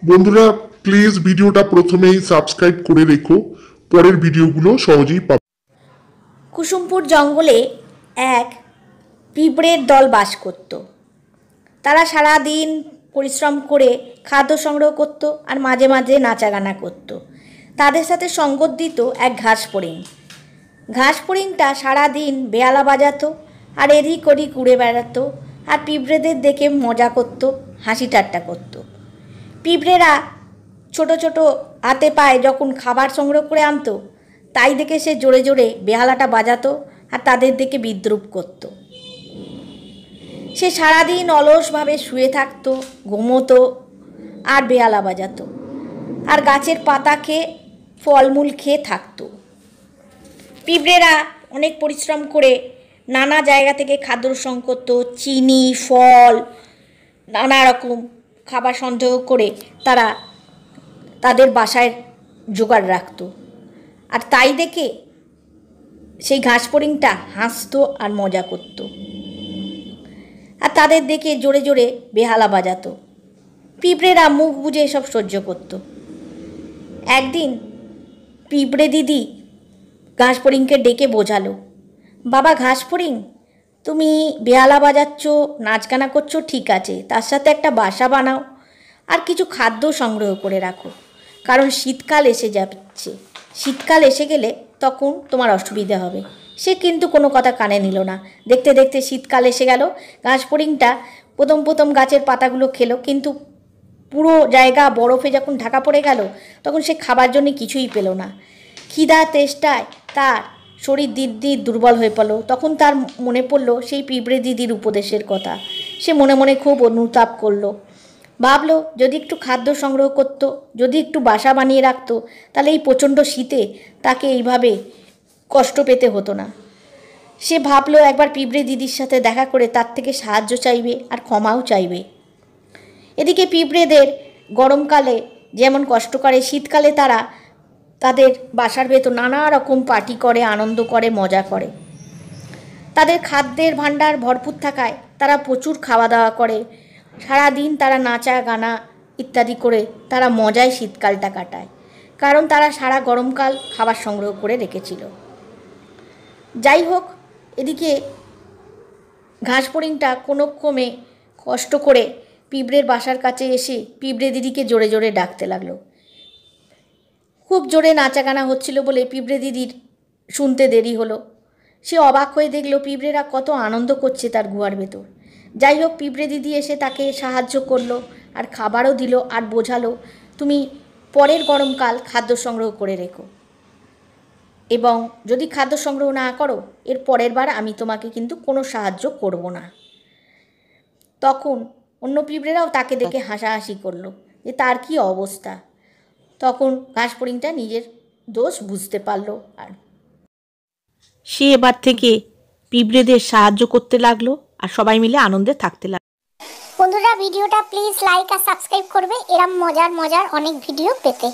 বন্ধুরা প্লিজ ভিডিওটা প্রথমেই সাবস্ক্রাইব করে রেখো, পরের ভিডিওগুলো সহজেই পাবে। কুসুমপুর জঙ্গলে এক পিঁপড়ের দল বাস করত। তারা সারা দিন পরিশ্রম করে খাদ্য সংগ্রহ করত আর মাঝে মাঝে নাচাগানা করত। তাদের সাথে সঙ্গত দিত এক ঘাসফড়িং। ঘাসফড়িংটা সারাদিন বেহালা বাজাতো আর এদিক ওদিক উড়ে বেড়াতো আর পিঁপড়েদের দেখে মজা করত, হাসি ঠাট্টা করত। পিঁপড়েরা ছোট ছোট হাতে পায়ে যখন খাবার সংগ্রহ করে আনতো, তাই দেখে সে জোরে জোরে বেহালাটা বাজাতো আর তাদের দেখে বিদ্রূপ করত। সে সারাদিন অলসভাবে শুয়ে থাকতো, ঘুমোতো আর বেহালা বাজাতো আর গাছের পাতা খেয়ে ফলমূল খেয়ে থাকতো। পিঁপড়েরা অনেক পরিশ্রম করে নানা জায়গা থেকে খাদ্য সংগ্রহ করতো, চিনি, ফল, নানা রকম খাবার সংগ্রহ করে তারা তাদের বাসায় জোগাড় রাখতো। আর তাই দেখে সেই ঘাসফড়িংটা হাসতো আর মজা করত আর তাদের দেখে জোরে জোরে বেহালা বাজাতো। পিঁপড়েরা মুখ বুজে এসব সহ্য করত। একদিন পিঁপড়ে দিদি ঘাসফড়িংকে ডেকে বোঝালো, বাবা ঘাসফড়িং, তুমি বেহালা বাজাচ্ছ, নাচ গানা করছো ঠিক আছে, তার সাথে একটা বাসা বানাও আর কিছু খাদ্য সংগ্রহ করে রাখো, কারণ শীতকাল এসে যাচ্ছে। শীতকাল এসে গেলে তখন তোমার অসুবিধা হবে। সে কিন্তু কোনো কথা কানে নিল না। দেখতে দেখতে শীতকাল এসে গেল। ঘাসফড়িংটা প্রথম প্রথম গাছের পাতাগুলো খেলো, কিন্তু পুরো জায়গা বরফে যখন ঢাকা পড়ে গেল তখন সে খাবার জন্য কিছুই পেল না। খিদা তেষ্টায় তার শরীর দিন দুর্বল হয়ে পড়ল। তখন তার মনে পড়ল সেই পিঁপড়ে দিদির উপদেশের কথা। সে মনে মনে খুব অনুতাপ করলো। ভাবলো যদি একটু খাদ্য সংগ্রহ করত, যদি একটু বাসা বানিয়ে রাখতো, তাহলে এই প্রচণ্ড শীতে তাকে এইভাবে কষ্ট পেতে হতো না। সে ভাবলো একবার পিঁপড়ে দিদির সাথে দেখা করে তার থেকে সাহায্য চাইবে আর ক্ষমাও চাইবে। এদিকে পিঁপড়েদের গরমকালে যেমন কষ্ট করে, শীতকালে তারা তাদের বাসার ভেতর নানা রকম পার্টি করে, আনন্দ করে, মজা করে। তাদের খাদ্যের ভাণ্ডার ভরপুর থাকায় তারা প্রচুর খাওয়া দাওয়া করে। সারাদিন তারা নাচা গানা ইত্যাদি করে তারা মজায় শীতকালটা কাটায়, কারণ তারা সারা গরমকাল খাবার সংগ্রহ করে রেখেছিল। যাই হোক, এদিকে ঘাসফড়িংটা কোনো ক্রমে কষ্ট করে পিঁপড়ের বাসার কাছে এসে পিঁপড়ে দিদিকে জোরে জোরে ডাকতে লাগলো। খুব জোরে নাচাগানা হচ্ছিল বলে পিঁপড়ে দিদির শুনতে দেরি হলো। সে অবাক হয়ে দেখলো পিঁপড়েরা কত আনন্দ করছে তার গুহার ভেতর। যাই হোক, পিঁপড়ে দিদি এসে তাকে সাহায্য করলো আর খাবারও দিল আর বোঝালো, তুমি পরের গরমকাল খাদ্য সংগ্রহ করে রেখো, এবং যদি খাদ্য সংগ্রহ না করো এর পরের বার আমি তোমাকে কিন্তু কোনো সাহায্য করব না। তখন অন্য পিঁপড়েরাও তাকে দেখে হাসাহাসি করলো যে তার কি অবস্থা। তখন ঘাসফড়িংটা নিজের দোষ বুঝতে পারলো আর সে এবার থেকে পিঁপড়েদের সাহায্য করতে লাগলো আর সবাই মিলে আনন্দে থাকতে লাগলো। বন্ধুরা ভিডিওটা প্লিজ লাইক আর সাবস্ক্রাইব করবে এরম মজার মজার অনেক ভিডিও পেতে।